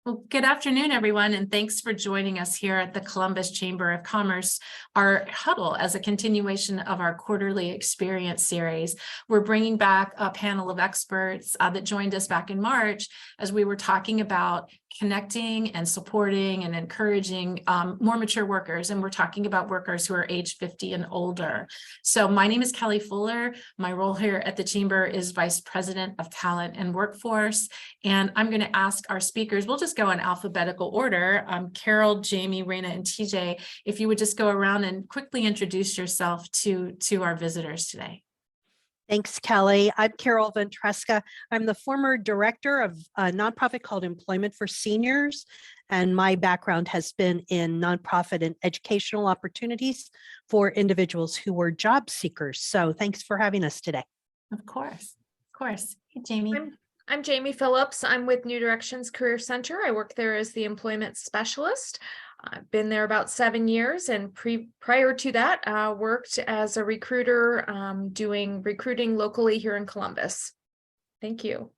Well, good afternoon, everyone, and thanks for joining us here at the Columbus Chamber of Commerce, our huddle as a continuation of our quarterly experience series. We're bringing back a panel of experts that joined us back in March as we were talking about connecting and supporting and encouraging more mature workers. And we're talking about workers who are age 50 and older. So my name is Kelly Fuller. My role here at the Chamber is Vice President of Talent and Workforce. And I'm going to ask our speakers, we'll just go in alphabetical order. Carol, Jamie, Raina, and TJ, if you would just go around and quickly introduce yourself to our visitors today. Thanks, Kelly. I'm Carol Ventresca. I'm the former director of a nonprofit called Employment for Seniors, and my background has been in nonprofit and educational opportunities for individuals who were job seekers. So thanks for having us today. Of course. Hey, Jamie. I'm Jamie Phillips. I'm with New Directions Career Center. I work there as the employment specialist. I've been there about 7 years, and prior to that, worked as a recruiter doing recruiting locally here in Columbus. Thank you.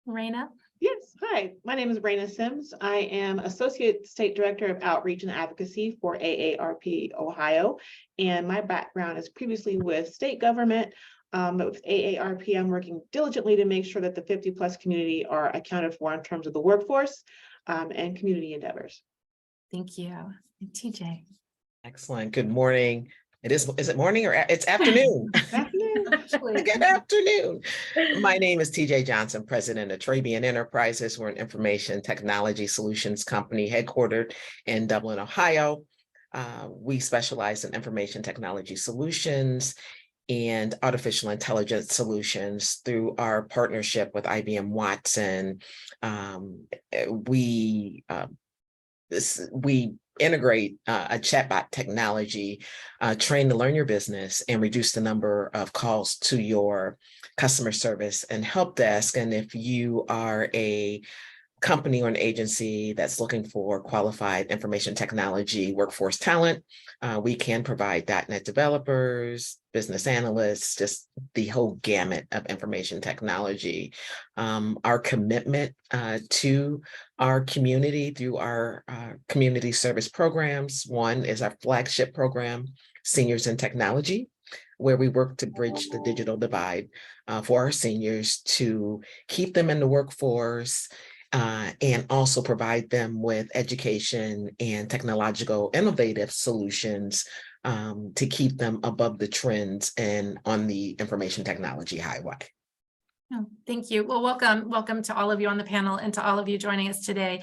Raina? Yes, hi, my name is Raina Sims. I am Associate State Director of Outreach and Advocacy for AARP Ohio, and my background is previously with state government. But with AARP, I'm working diligently to make sure that the 50+ community are accounted for in terms of the workforce and community endeavors. Thank you. And TJ. Excellent. Good morning. Is it morning or it's afternoon? Good afternoon. My name is TJ Johnson, President of Trabian Enterprises. We're an information technology solutions company headquartered in Dublin, Ohio. We specialize in information technology solutions and artificial intelligence solutions through our partnership with IBM Watson. We integrate a chatbot technology, train to learn your business and reduce the number of calls to your customer service and help desk. And if you are a company or an agency that's looking for qualified information technology workforce talent, we can provide .NET developers, business analysts, just the whole gamut of information technology. Our commitment to our community through our community service programs. One is our flagship program, Seniors in Technology, where we work to bridge the digital divide for our seniors to keep them in the workforce, and also provide them with education and technological innovative solutions to keep them above the trends and on the information technology highway. Oh, thank you. Well, welcome to all of you on the panel and to all of you joining us today.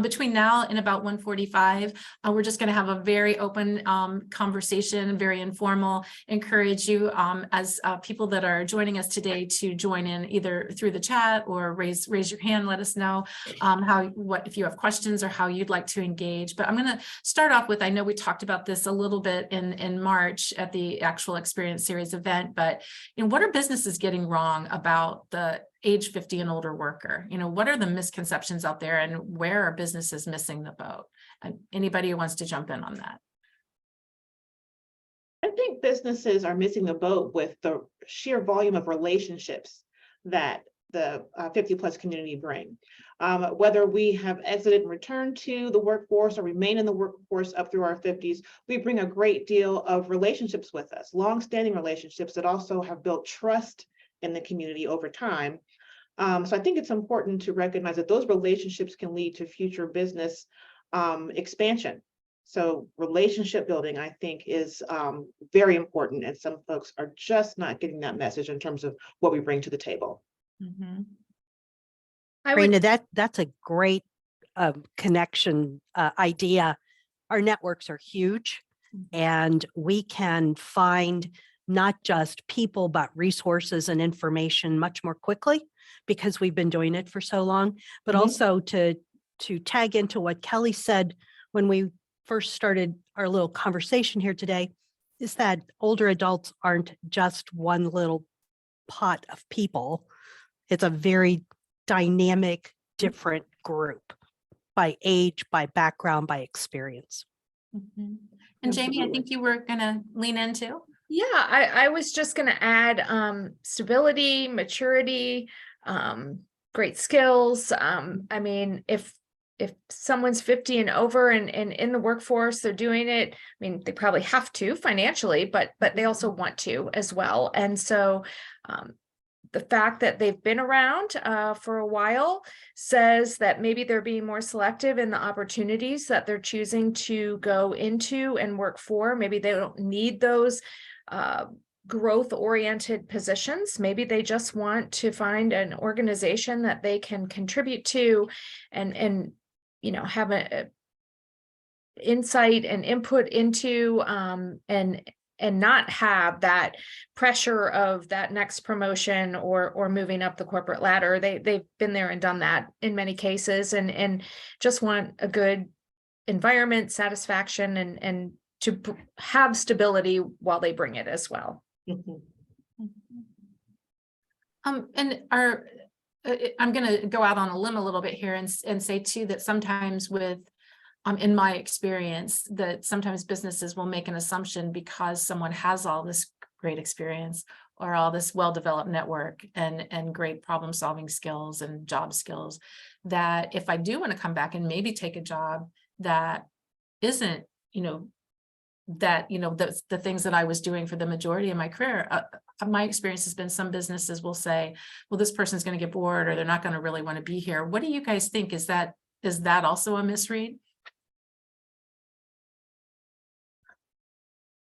Between now and about 1:45, we're just going to have a very open conversation, very informal. Encourage you as people that are joining us today to join in either through the chat or raise your hand. Let us know if you have questions or how you'd like to engage. But I'm going to start off with, I know we talked about this a little bit in March at the actual Experience Series event, but what are businesses getting wrong about the age 50 and older worker? What are the misconceptions out there, and where are businesses missing the boat? And anybody who wants to jump in on that? I think businesses are missing the boat with the sheer volume of relationships that the 50+ community bring. Whether we have exited and returned to the workforce or remain in the workforce up through our 50s, we bring a great deal of relationships with us, long-standing relationships that also have built trust in the community over time. So I think it's important to recognize that those relationships can lead to future business expansion. So relationship building, I think, is very important, and some folks are just not getting that message in terms of what we bring to the table. Raina, that's a great connection idea. Our networks are huge, and we can find not just people, but resources and information much more quickly because we've been doing it for so long. But also to tag into what Kelly said when we first started our little conversation here today, is that older adults aren't just one little pot of people. It's a very dynamic, different group by age, by background, by experience. And Jamie, I think you were going to lean into. Yeah, I was just going to add stability, maturity, great skills. I mean, if someone's 50 and over and in the workforce, they're doing it. I mean, they probably have to financially, but they also want to as well. And so the fact that they've been around for a while says that maybe they're being more selective in the opportunities that they're choosing to go into and work for. Maybe they don't need those growth-oriented positions. Maybe they just want to find an organization that they can contribute to and you know, have a insight and input into and not have that pressure of that next promotion or moving up the corporate ladder. They've been there and done that in many cases and just want a good environment, satisfaction, and to have stability while they bring it as well. And I'm going to go out on a limb a little bit here and say too that sometimes with in my experience, that sometimes businesses will make an assumption because someone has all this great experience or all this well-developed network and great problem-solving skills and job skills, that if I do want to come back and maybe take a job that isn't, the things that I was doing for the majority of my career, my experience has been some businesses will say, well, this person's going to get bored or they're not going to really want to be here. What do you guys think? Is that also a misread?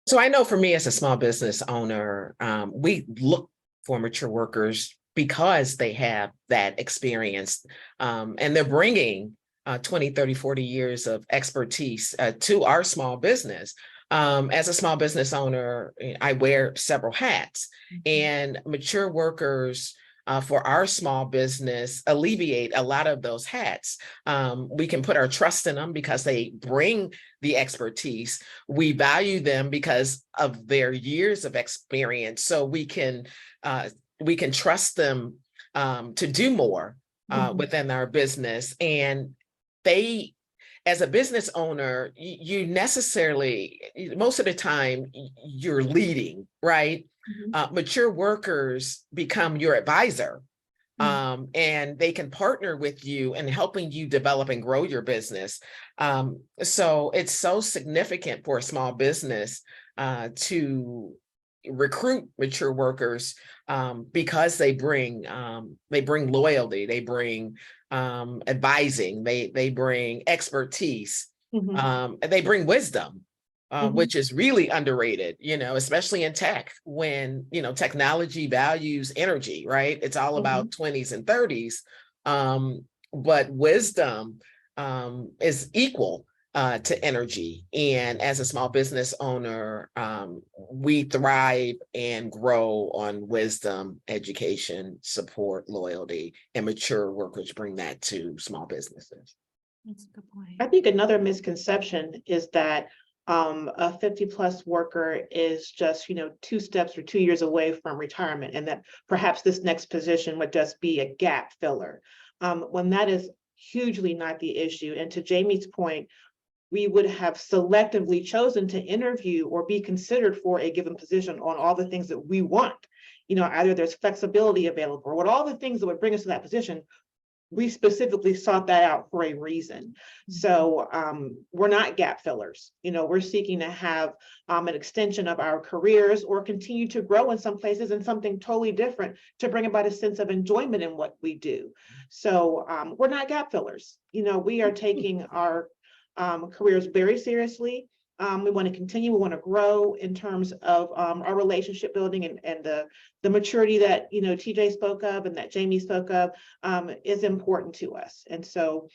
So I know for me as a small business owner, we look for mature workers because they have that experience and they're bringing 20, 30, 40 years of expertise to our small business. As a small business owner, I wear several hats, and mature workers for our small business alleviate a lot of those hats. We can put our trust in them because they bring the expertise. We value them because of their years of experience. So we can trust them to do more within our business. And they, as a business owner, you necessarily, most of the time, you're leading, right? Mature workers become your advisor, and they can partner with you in helping you develop and grow your business. So it's so significant for a small business to recruit mature workers because they bring loyalty, they bring advising, they bring expertise, they bring wisdom. Which is really underrated, especially in tech when, technology values energy, right? It's all about 20s and 30s. But wisdom is equal to energy. And as a small business owner, we thrive and grow on wisdom, education, support, loyalty, and mature workers bring that to small businesses. That's a good point. I think another misconception is that a 50+ worker is just, 2 steps or 2 years away from retirement, and that perhaps this next position would just be a gap filler, when that is hugely not the issue. And to Jamie's point, we would have selectively chosen to interview or be considered for a given position on all the things that we want. Either there's flexibility available or what all the things that would bring us to that position. We specifically sought that out for a reason. So we're not gap fillers. We're seeking to have an extension of our careers or continue to grow in some places in something totally different to bring about a sense of enjoyment in what we do. So we're not gap fillers. We are taking our careers very seriously. We want to continue, we want to grow in terms of our relationship building and the maturity that, TJ spoke of and that Jamie spoke of is important to us. And so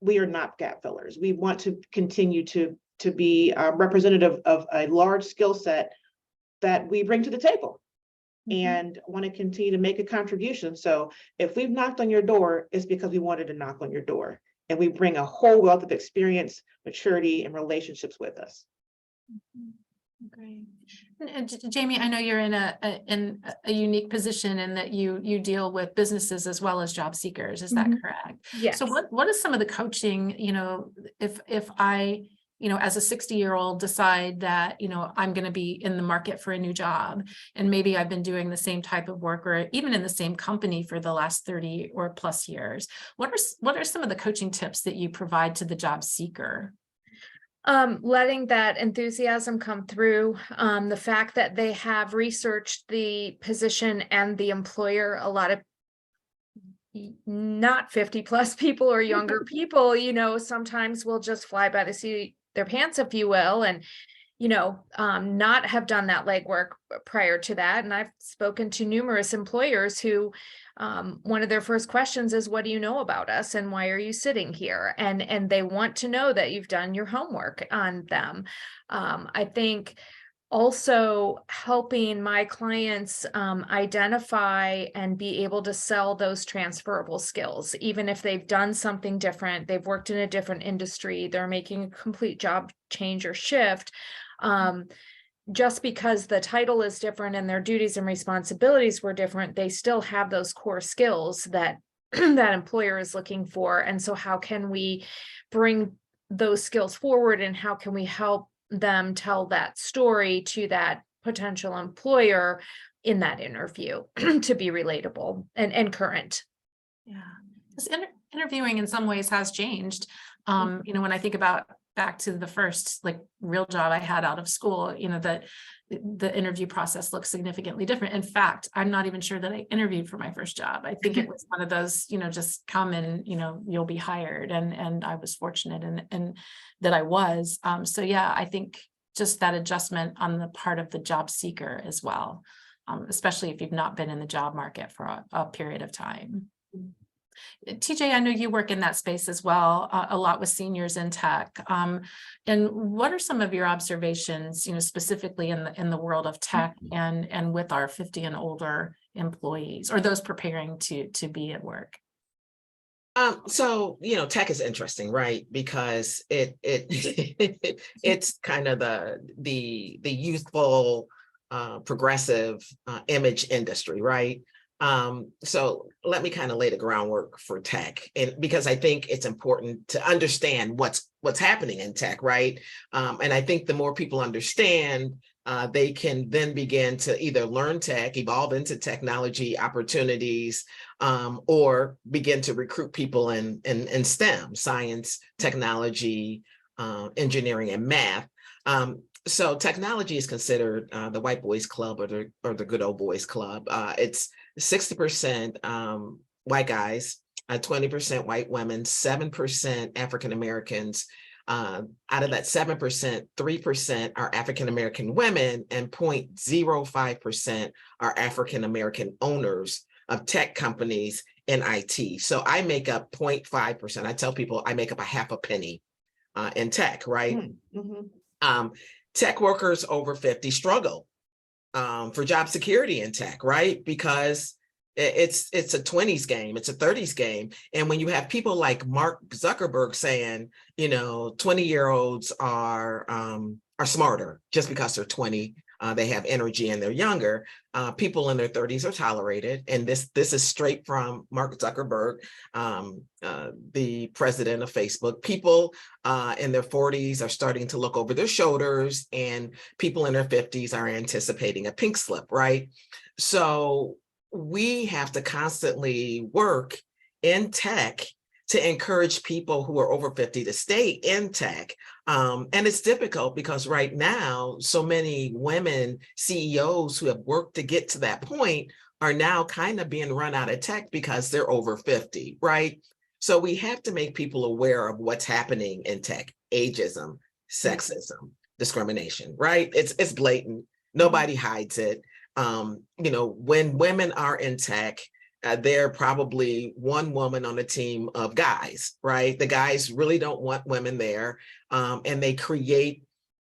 we are not gap fillers. We want to continue to be representative of a large skill set that we bring to the table and want to continue to make a contribution. So if we've knocked on your door, it's because we wanted to knock on your door. And we bring a whole wealth of experience, maturity, and relationships with us. Great. And Jamie, I know you're in a unique position in that you deal with businesses as well as job seekers. Is that correct? Yes. So what is some of the coaching, if I as a 60-year-old decide that, I'm going to be in the market for a new job, and maybe I've been doing the same type of work or even in the same company for the last 30 or plus years. What are some of the coaching tips that you provide to the job seeker? Letting that enthusiasm come through, the fact that they have researched the position and the employer. A lot of not 50 plus people or younger people, sometimes will just fly by the seat of their pants, if you will, and not have done that legwork prior to that. And I've spoken to numerous employers who one of their first questions is, what do you know about us and why are you sitting here? And they want to know that you've done your homework on them. I think also helping my clients identify and be able to sell those transferable skills, even if they've done something different, they've worked in a different industry, they're making a complete job change or shift. Just because the title is different and their duties and responsibilities were different, they still have those core skills that that employer is looking for. And so how can we bring those skills forward, and how can we help them tell that story to that potential employer in that interview to be relatable and current? Yeah, because interviewing in some ways has changed. When I think about back to the first real job I had out of school, the interview process looks significantly different. In fact, I'm not even sure that I interviewed for my first job. I think it was one of those, just come and, you'll be hired. And I was fortunate and that I was. So yeah, I think just that adjustment on the part of the job seeker as well, especially if you've not been in the job market for a period of time. TJ, I know you work in that space as well, a lot with seniors in tech. And what are some of your observations, specifically in the world of tech and with our 50 and older employees or those preparing to be at work? So, tech is interesting, right? Because it's kind of the youthful, progressive image industry, right? So let me kind of lay the groundwork for tech, and because I think it's important to understand what's happening in tech, right? And I think the more people understand, they can then begin to either learn tech, evolve into technology opportunities, or begin to recruit people in STEM, science, technology, engineering, and math. So technology is considered the white boys club or the good old boys club. It's 60% white guys, 20% white women, 7% African Americans. Out of that 7%, 3% are African American women, and 0.05% are African American owners of tech companies in IT. So I make up 0.5%. I tell people I make up a half a penny in tech, right? Tech workers over 50 struggle for job security in tech, right? Because it's a 20s game, it's a 30s game. And when you have people like Mark Zuckerberg saying, 20-year-olds are smarter just because they're 20, they have energy and they're younger. People in their 30s are tolerated. And this is straight from Mark Zuckerberg, the president of Facebook. People in their 40s are starting to look over their shoulders, and people in their 50s are anticipating a pink slip, right? So we have to constantly work in tech to encourage people who are over 50 to stay in tech. And it's difficult because right now, so many women CEOs who have worked to get to that point are now kind of being run out of tech because they're over 50, right? So we have to make people aware of what's happening in tech: ageism, sexism, discrimination, right? It's blatant. Nobody hides it. When women are in tech, they're probably one woman on a team of guys, right? The guys really don't want women there, and they create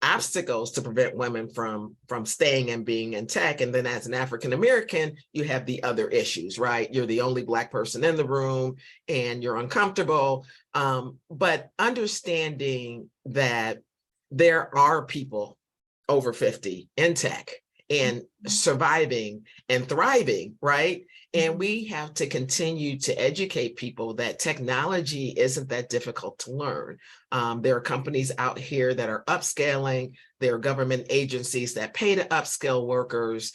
obstacles to prevent women from staying and being in tech. And then as an African American, you have the other issues, right? You're the only Black person in the room and you're uncomfortable. But understanding that there are people over 50 in tech, and surviving and thriving, right? And we have to continue to educate people that technology isn't that difficult to learn. There are companies out here that are upscaling. There are government agencies that pay to upskill workers.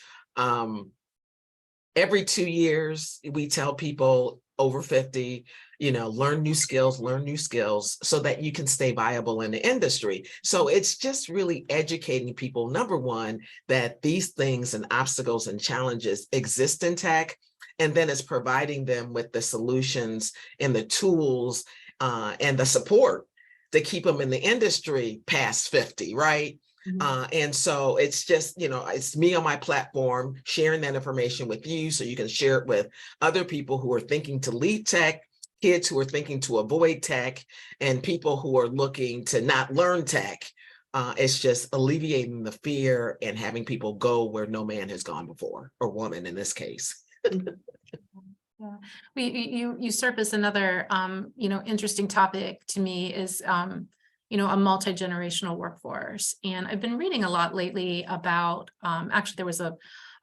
Every 2 years, we tell people over 50, learn new skills so that you can stay viable in the industry. So it's just really educating people, number one, that these things and obstacles and challenges exist in tech, and then it's providing them with the solutions and the tools and the support to keep them in the industry past 50, right? And so it's just, it's me on my platform sharing that information with you so you can share it with other people who are thinking to leave tech, kids who are thinking to avoid tech, and people who are looking to not learn tech. It's just alleviating the fear and having people go where no man has gone before, or woman in this case. Yeah, you surface another, interesting topic to me is, a multi-generational workforce. And I've been reading a lot lately about, actually there was a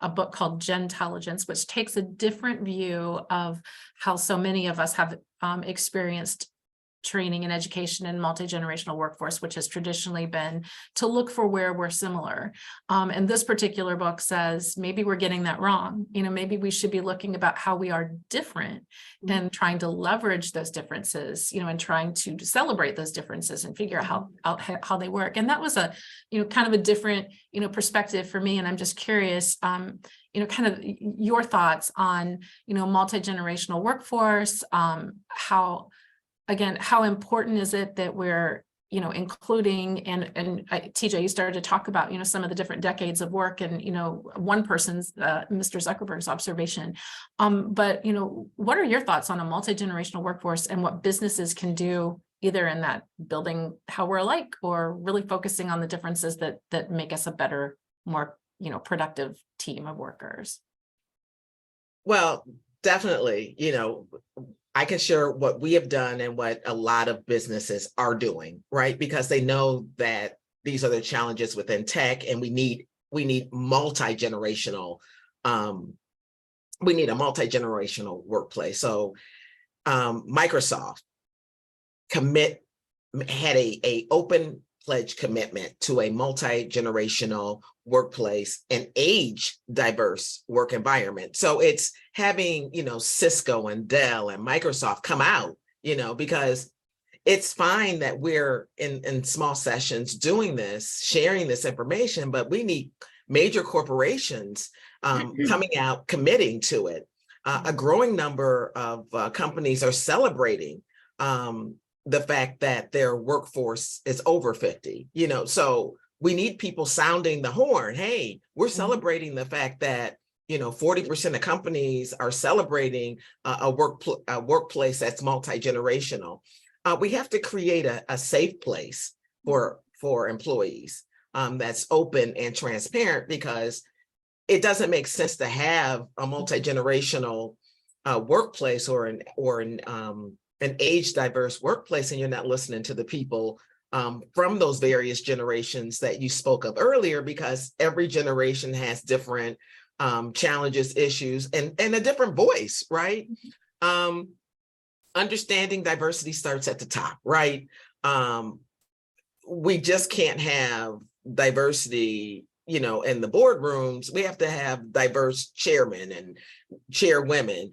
book called Gentelligence, which takes a different view of how so many of us have experienced training and education in multi-generational workforce, which has traditionally been to look for where we're similar. And this particular book says, maybe we're getting that wrong. Maybe we should be looking about how we are different and trying to leverage those differences, and trying to celebrate those differences and figure out how they work. And that was a, kind of a different, perspective for me. And I'm just curious, kind of your thoughts on, multi-generational workforce, how important is it that we're, including, and TJ, you started to talk about, some of the different decades of work and, one person's, Mr. Zuckerberg's observation. But, what are your thoughts on a multi-generational workforce and what businesses can do either in that building how we're alike or really focusing on the differences that make us a better, more, productive team of workers? Well, definitely, I can share what we have done and what a lot of businesses are doing, right? Because they know that these are the challenges within tech, and we need multi-generational, we need a multi-generational workplace. So Microsoft had a open pledge commitment to a multi-generational workplace and age diverse work environment. So it's having, Cisco and Dell and Microsoft come out, because it's fine that we're in small sessions doing this, sharing this information, but we need major corporations coming out, committing to it. A growing number of companies are celebrating the fact that their workforce is over 50, so we need people sounding the horn. Hey, we're celebrating the fact that, 40% of companies are celebrating a workplace that's multi-generational. We have to create a safe place for employees that's open and transparent, because it doesn't make sense to have a multi-generational workplace or an age diverse workplace, and you're not listening to the people from those various generations that you spoke of earlier, because every generation has different challenges, issues, and a different voice, right? Understanding diversity starts at the top, right? We just can't have diversity, in the boardrooms. We have to have diverse chairmen and chairwomen.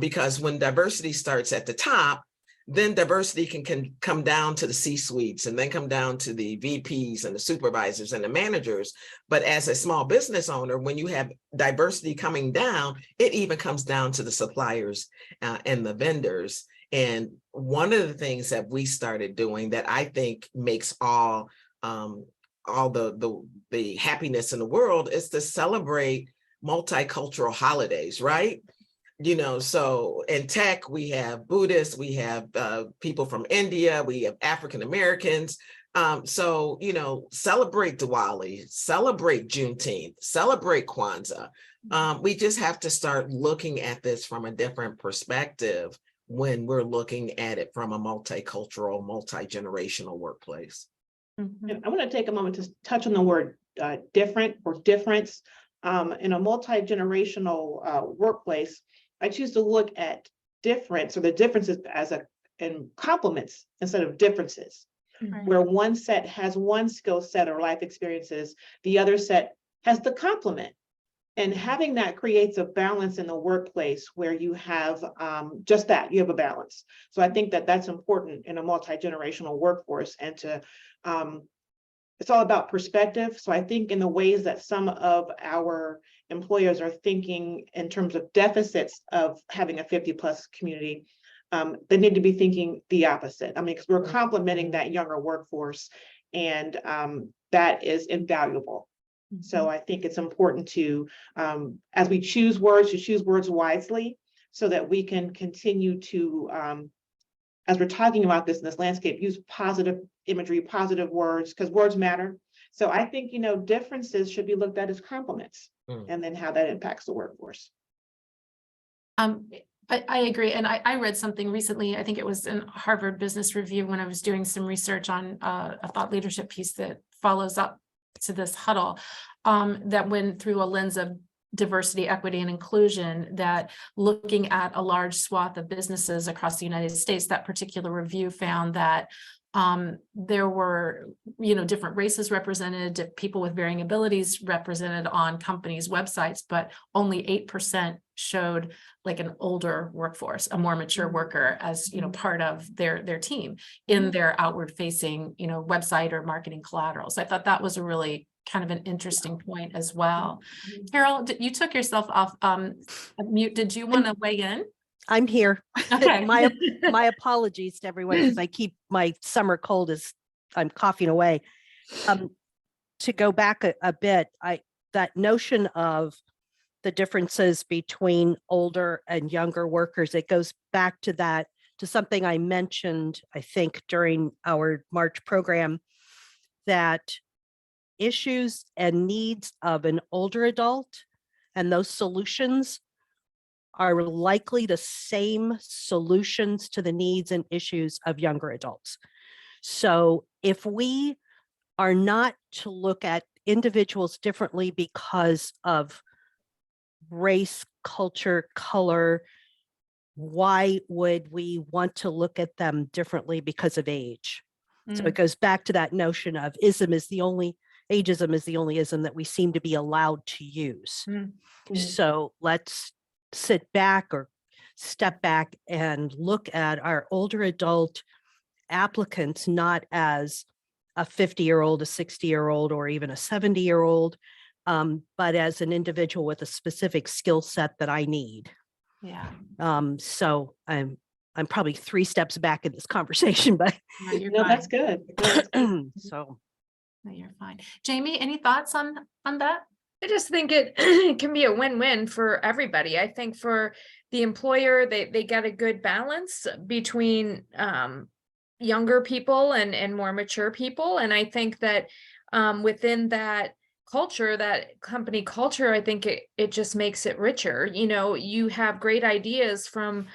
Because when diversity starts at the top, then diversity can come down to the C-suites and then come down to the VPs and the supervisors and the managers. But as a small business owner, when you have diversity coming down, it even comes down to the suppliers and the vendors. And one of the things that we started doing that I think makes all the happiness in the world is to celebrate multicultural holidays, right? So in tech, we have Buddhists, we have people from India, we have African Americans. So, celebrate Diwali, celebrate Juneteenth, celebrate Kwanzaa. We just have to start looking at this from a different perspective when we're looking at it from a multicultural, multi-generational workplace. And I want to take a moment to touch on the word different or difference. In a multi-generational workplace, I choose to look at difference or the differences in complements instead of differences, Right. where one set has one skill set or life experiences, the other set has the complement. And having that creates a balance in the workplace where you have just that, you have a balance. So I think that that's important in a multi-generational workforce, and it's all about perspective. So I think in the ways that some of our employers are thinking in terms of deficits of having a 50+ community, they need to be thinking the opposite. I mean, because we're complementing that younger workforce, and that is invaluable. So I think it's important to, as we choose words, to choose words wisely so that we can continue to, as we're talking about this in this landscape, use positive imagery, positive words, because words matter. So I think, differences should be looked at as complements, and then how that impacts the workforce. I agree. And I read something recently, I think it was in Harvard Business Review when I was doing some research on a thought leadership piece that follows up to this huddle, that went through a lens of diversity, equity, and inclusion, that looking at a large swath of businesses across the United States, that particular review found that there were, different races represented, people with varying abilities represented on companies' websites, but only 8% showed like an older workforce, a more mature worker as, part of their team in their outward facing, website or marketing collateral. So I thought that was a really kind of an interesting point as well. Carol, you took yourself off mute. Did you want to weigh in? I'm here. Okay. My apologies to everyone, because I keep my summer cold as I'm coughing away. To go back a bit, that notion of the differences between older and younger workers, it goes back to something I mentioned, I think, during our March program, that issues and needs of an older adult and those solutions are likely the same solutions to the needs and issues of younger adults. So if we are not to look at individuals differently because of race, culture, color, why would we want to look at them differently because of age? So it goes back to that notion of ageism is the only ism that we seem to be allowed to use. So let's sit back or step back and look at our older adult applicants, not as a 50-year-old, a 60-year-old, or even a 70-year-old, but as an individual with a specific skill set that I need. Yeah. So I'm probably 3 steps back in this conversation, but No, you're No, fine. that's good. so No, you're fine. Jamie, any thoughts on that? I just think it can be a win-win for everybody. I think for the employer, they get a good balance between younger people and more mature people. And I think that within that culture, that company culture, I think it just makes it richer. You have great ideas from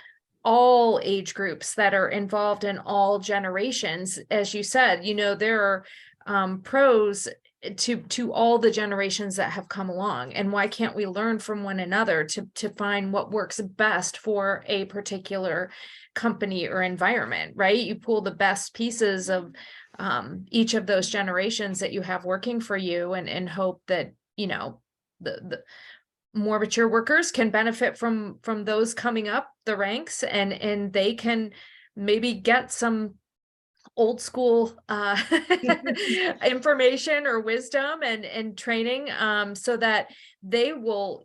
all age groups that are involved in all generations. As you said, there are pros to all the generations that have come along, and why can't we learn from one another to find what works best for a particular company or environment, right? You pull the best pieces of each of those generations that you have working for you, and hope that the more mature workers can benefit from those coming up the ranks, and they can maybe get some old school information or wisdom and training, so that they will,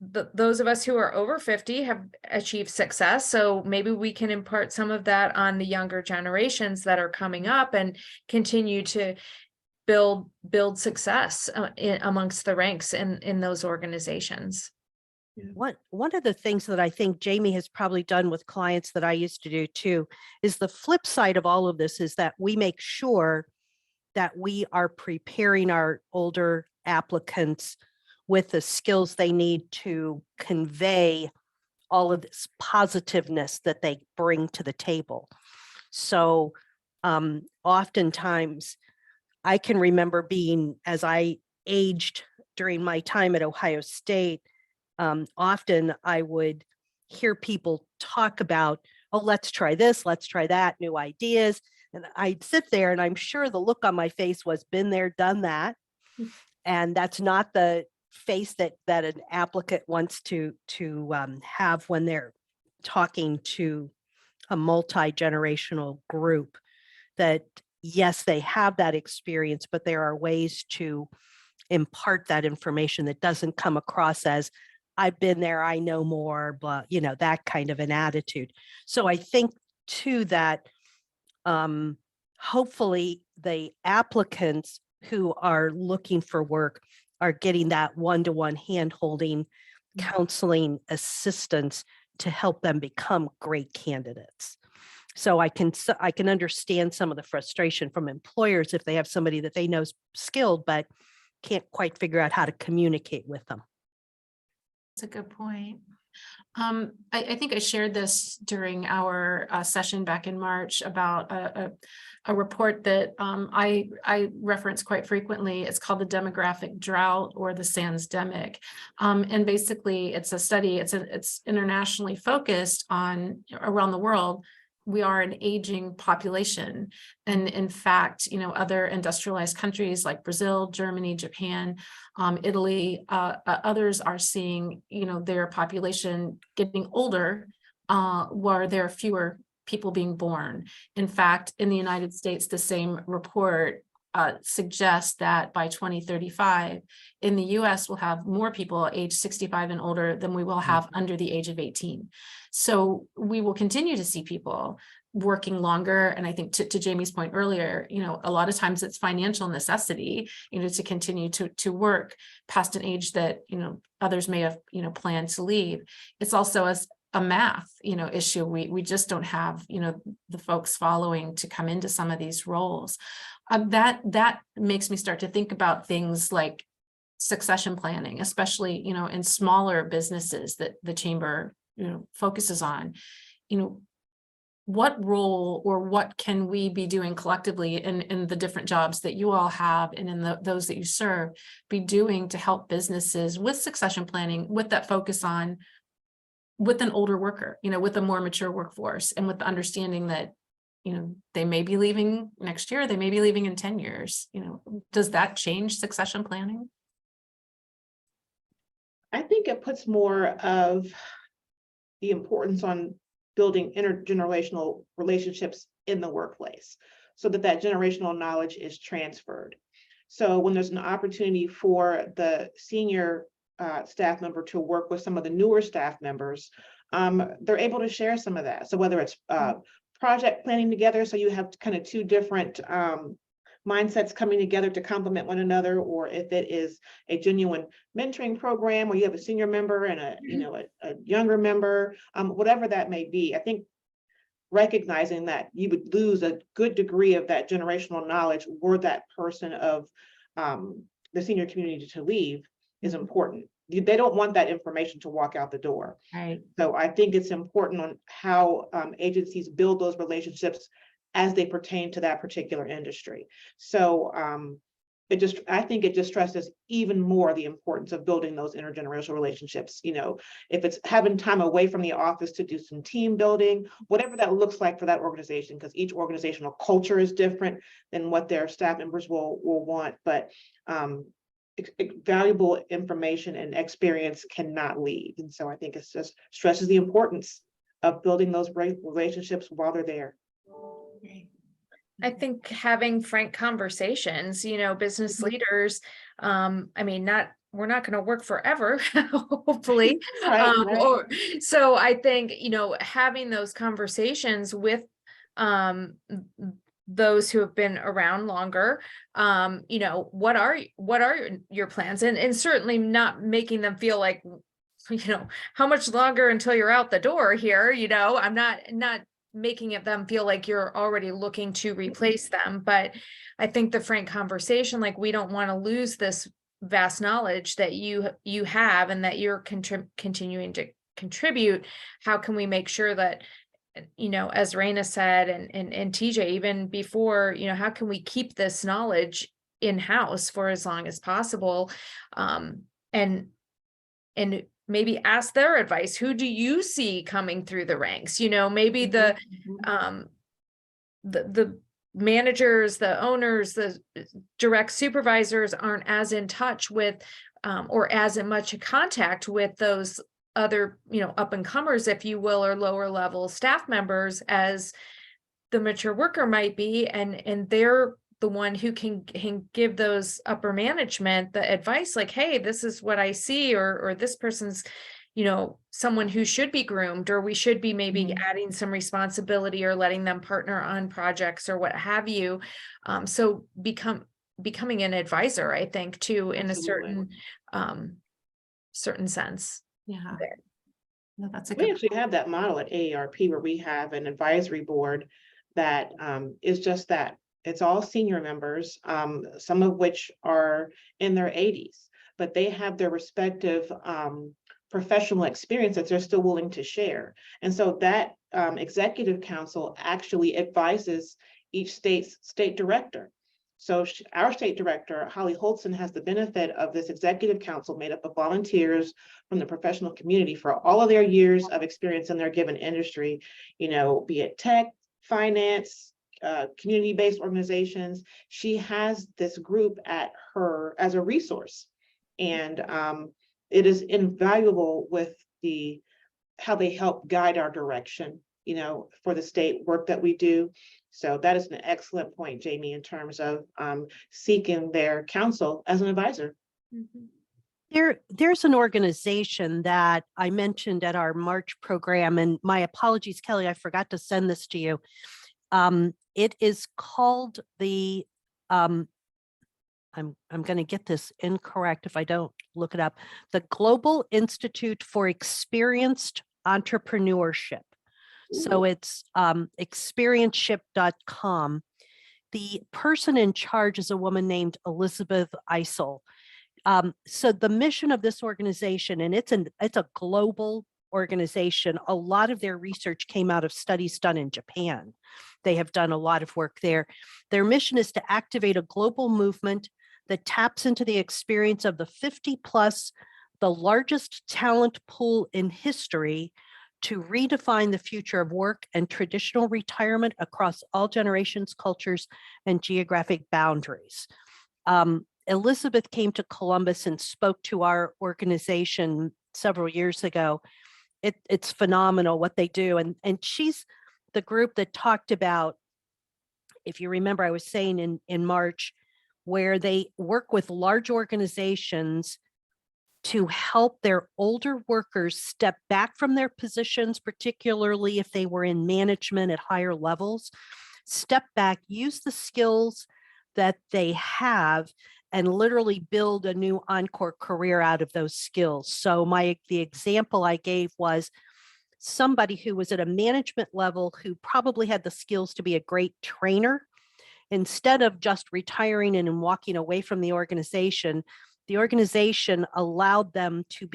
those of us who are over 50 have achieved success. So maybe we can impart some of that on the younger generations that are coming up and continue to build success amongst the ranks in those organizations. one of the things that I think Jamie has probably done with clients that I used to do too, is the flip side of all of this is that we make sure that we are preparing our older applicants with the skills they need to convey all of this positiveness that they bring to the table. So oftentimes I can remember being, as I aged during my time at Ohio State, often I would hear people talk about, oh, let's try this, let's try that, new ideas. And I'd sit there and I'm sure the look on my face was been there, done that. And that's not the face that an applicant wants to have when they're talking to a multi-generational group. That yes, they have that experience, but there are ways to impart that information that doesn't come across as I've been there, I know more, but that kind of an attitude. So I think too that hopefully the applicants who are looking for work are getting that one-to-one hand-holding, counseling assistance to help them become great candidates. So I can understand some of the frustration from employers if they have somebody that they know is skilled, but can't quite figure out how to communicate with them. That's a good point. I think I shared this during our session back in March about a report that I reference quite frequently. It's called the demographic drought or the Sansdemic. And basically it's a study, it's internationally focused on around the world. We are an aging population. And in fact, other industrialized countries like Brazil, Germany, Japan, Italy, others are seeing, their population getting older, where there are fewer people being born. In fact, in the United States, the same report suggests that by 2035, in the US, we'll have more people age 65 and older than we will have under the age of 18. So we will continue to see people working longer. And I think to Jamie's point earlier, a lot of times it's financial necessity, to continue to work past an age that, others may have, planned to leave. It's also as a math, issue. We just don't have, the folks following to come into some of these roles. That makes me start to think about things like succession planning, especially, in smaller businesses that the chamber, focuses on, what role or what can we be doing collectively in the different jobs that you all have and in those that you serve, be doing to help businesses with succession planning, with that focus on with an older worker, with a more mature workforce, and with the understanding that, they may be leaving next year, they may be leaving in 10 years, does that change succession planning? I think it puts more of the importance on building intergenerational relationships in the workplace so that generational knowledge is transferred. So when there's an opportunity for the senior staff member to work with some of the newer staff members, they're able to share some of that. So whether it's project planning together, so you have kind of two different mindsets coming together to complement one another, or if it is a genuine mentoring program where you have a senior member and a younger member, whatever that may be. I think recognizing that you would lose a good degree of that generational knowledge were that person of the senior community to leave is important. They don't want that information to walk out the door. Right. So I think it's important on how agencies build those relationships as they pertain to that particular industry. So I think it just stresses even more the importance of building those intergenerational relationships. If it's having time away from the office to do some team building, whatever that looks like for that organization, because each organizational culture is different than what their staff members will want. But valuable information and experience cannot leave. And so I think it just stresses the importance of building those relationships while they're there. I think having frank conversations, business leaders, we're not going to work forever, hopefully. Right. So I think, having those conversations with those who have been around longer, what are your plans? And certainly not making them feel like, how much longer until you're out the door here, I'm not making them feel like you're already looking to replace them. But I think the frank conversation, like, we don't want to lose this vast knowledge that you have and that you're continuing to contribute. How can we make sure that, as Raina said, and TJ, even before, how can we keep this knowledge in-house for as long as possible. And maybe ask their advice. Who do you see coming through the ranks? You know, maybe the managers, the owners, the direct supervisors aren't as in touch with or as in much contact with those other, you know, up and comers, if you will, or lower level staff members as the mature worker might be, and they're the one who can give those upper management the advice, like, hey, this is what I see, or this person's, you know, someone who should be groomed, or we should be maybe adding some responsibility or letting them partner on projects or what have you. So becoming an advisor, I think, too, in Absolutely. a certain sense. Yeah. No, that's a We good. actually have that model at AARP where we have an advisory board that is just that. It's all senior members, some of which are in their 80s, but they have their respective professional experience that they're still willing to share. And so that executive council actually advises each state's state director. So our state director, Holly Holtzen, has the benefit of this executive council made up of volunteers from the professional community for all of their years of experience in their given industry, you know, be it tech, finance, community-based organizations. She has this group at her as a resource, and it is invaluable with how they help guide our direction, you know, for the state work that we do. So that is an excellent point, Jamie, in terms of seeking their counsel as an advisor. There's an organization that I mentioned at our March program, and my apologies, Kelly, I forgot to send this to you. It is called the, I'm going to get this incorrect if I don't look it up, the Global Institute for Experienced Entrepreneurship. So it's experienceship.com. The person in charge is a woman named Elizabeth Eisel. So the mission of this organization, and it's a global organization. A lot of their research came out of studies done in Japan. They have done a lot of work there. Their mission is to activate a global movement that taps into the experience of the 50 plus, the largest talent pool in history, to redefine the future of work and traditional retirement across all generations, cultures, and geographic boundaries. Elizabeth came to Columbus and spoke to our organization several years ago. It's phenomenal what they do. And she's the group that talked about, if you remember, I was saying in March, where they work with large organizations to help their older workers step back from their positions, particularly if they were in management at higher levels, step back, use the skills that they have, and literally build a new encore career out of those skills. So the example I gave was somebody who was at a management level who probably had the skills to be a great trainer. Instead of just retiring and walking away from the organization allowed them to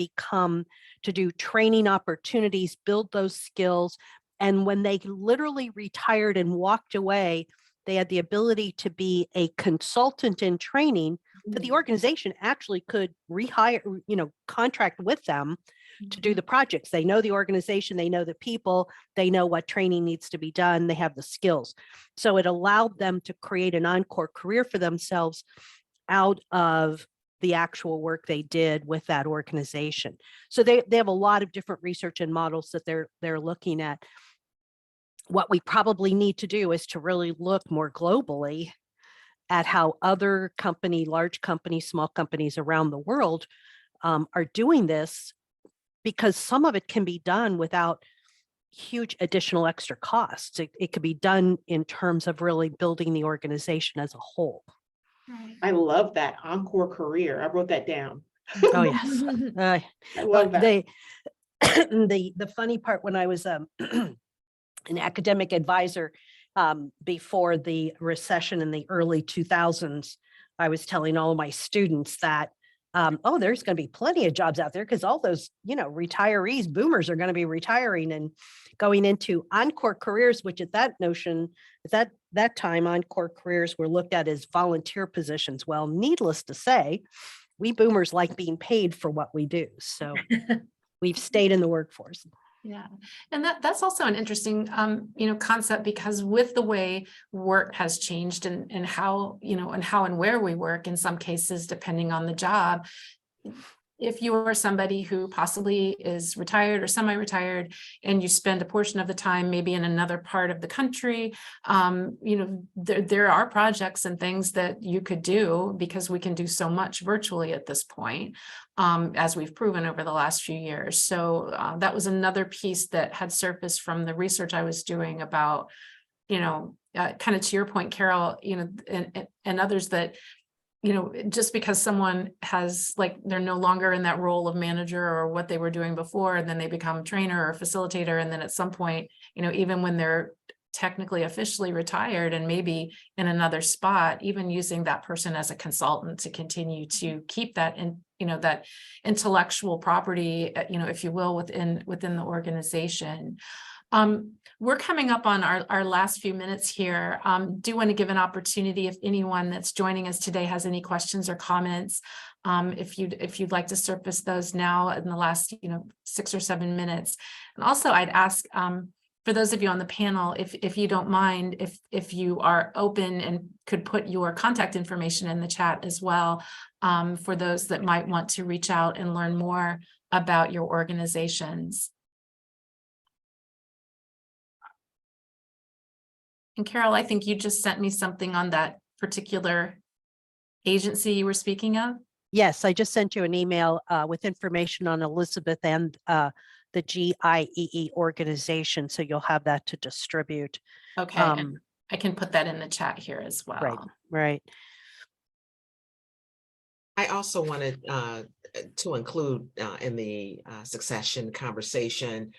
do training opportunities, build those skills. And when they literally retired and walked away, they had the ability to be a consultant in training that the organization actually could rehire, contract with them to do the projects. They know the organization, they know the people, they know what training needs to be done, they have the skills. So it allowed them to create an encore career for themselves out of the actual work they did with that organization. So they have a lot of different research and models that they're looking at. What we probably need to do is to really look more globally at how other large companies, small companies around the world are doing this, because some of it can be done without huge additional extra costs. It could be done in terms of really building the organization as a whole. Right. I love that encore career. I wrote that down. Oh yes, I love that. The funny part, when I was an academic advisor before the recession in the early 2000s, I was telling all of my students that there's going to be plenty of jobs out there, because all those retirees, boomers, are going to be retiring and going into encore careers, which at that that time, Encore careers were looked at as volunteer positions. Well, needless to say, we boomers like being paid for what we do. So we've stayed in the workforce. Yeah, and that's also an interesting, concept, because with the way work has changed and how, and where we work, in some cases, depending on the job, if you are somebody who possibly is retired or semi-retired and you spend a portion of the time maybe in another part of the country, there are projects and things that you could do, because we can do so much virtually at this point, as we've proven over the last few years. So that was another piece that had surfaced from the research I was doing about, kind of to your point, Carol, and others, that just because someone has, like, they're no longer in that role of manager or what they were doing before, and then they become trainer or facilitator. And then at some point, even when they're technically officially retired and maybe in another spot, even using that person as a consultant to continue to keep that that intellectual property, if you will, within the organization. We're coming up on our last few minutes here. Do want to give an opportunity if anyone that's joining us today has any questions or comments, if you'd like to surface those now in the last 6 or 7 minutes. And also I'd ask for those of you on the panel, if you don't mind, if you are open and could put your contact information in the chat as well, for those that might want to reach out and learn more about your organizations. And Carol, I think you just sent me something on that particular agency you were speaking of. Yes, I just sent you an email with information on Elizabeth and the GIEE organization, so you'll have that to distribute. Okay, and I can put that in the chat here as well. Right. I also wanted to include in the succession conversation,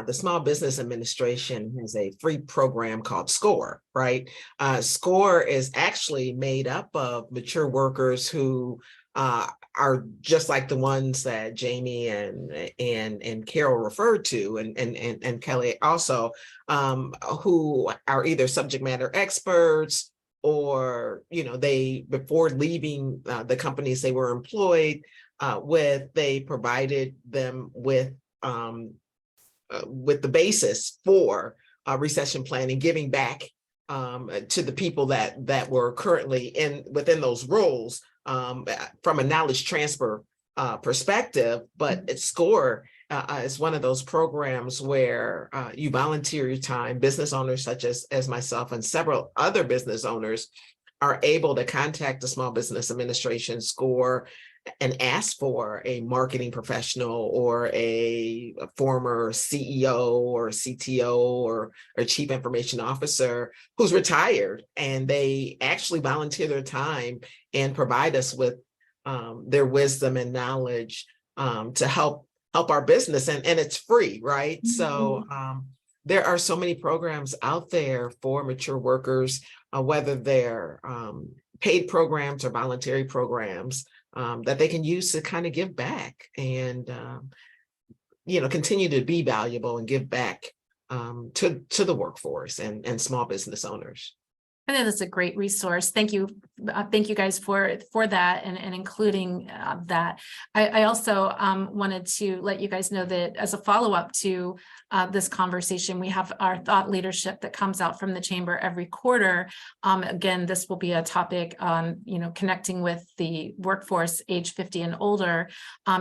the Small Business Administration has a free program called SCORE, right? SCORE is actually made up of mature workers who are just like the ones that Jamie and Carol referred to, and Kelly also, who are either subject matter experts, or they, before leaving the companies they were employed with, they provided them with the basis for recession planning, giving back to the people that were currently within those roles, from a knowledge transfer perspective. But at SCORE is one of those programs where you volunteer your time. Business owners such as myself and several other business owners are able to contact the Small Business Administration, SCORE, and ask for a marketing professional or a former CEO or CTO or chief information officer who's retired, and they actually volunteer their time and provide us with their wisdom and knowledge to help our business, and it's free, right? Mm-hmm. So there are so many programs out there for mature workers, whether they're paid programs or voluntary programs, that they can use to kind of give back and continue to be valuable and give back to the workforce and small business owners. I think that's a great resource. Thank you guys for that and including that. I also wanted to let you guys know that as a follow-up to this conversation, we have our thought leadership that comes out from the chamber every quarter. Again, this will be a topic on connecting with the workforce age 50 and older.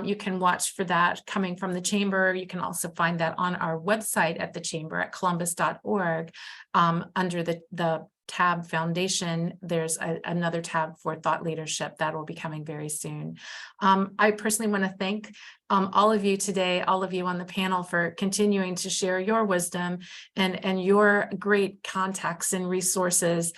You can watch for that coming from the chamber. You can also find that on our website at the chamber at columbus.org under the tab foundation. There's another tab for thought leadership that will be coming very soon. I personally want to thank all of you today, all of you on the panel, for continuing to share your wisdom and your great contacts and resources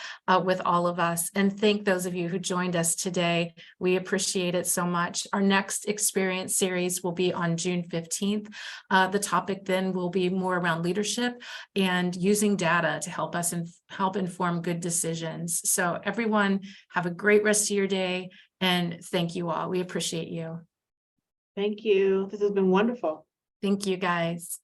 with all of us. And thank those of you who joined us today. We appreciate it so much. Our next experience series will be on June 15th. The topic then will be more around leadership and using data to help us help inform good decisions. So everyone, have a great rest of your day, and thank you all. We appreciate you. Thank you. This has been wonderful. Thank you, guys.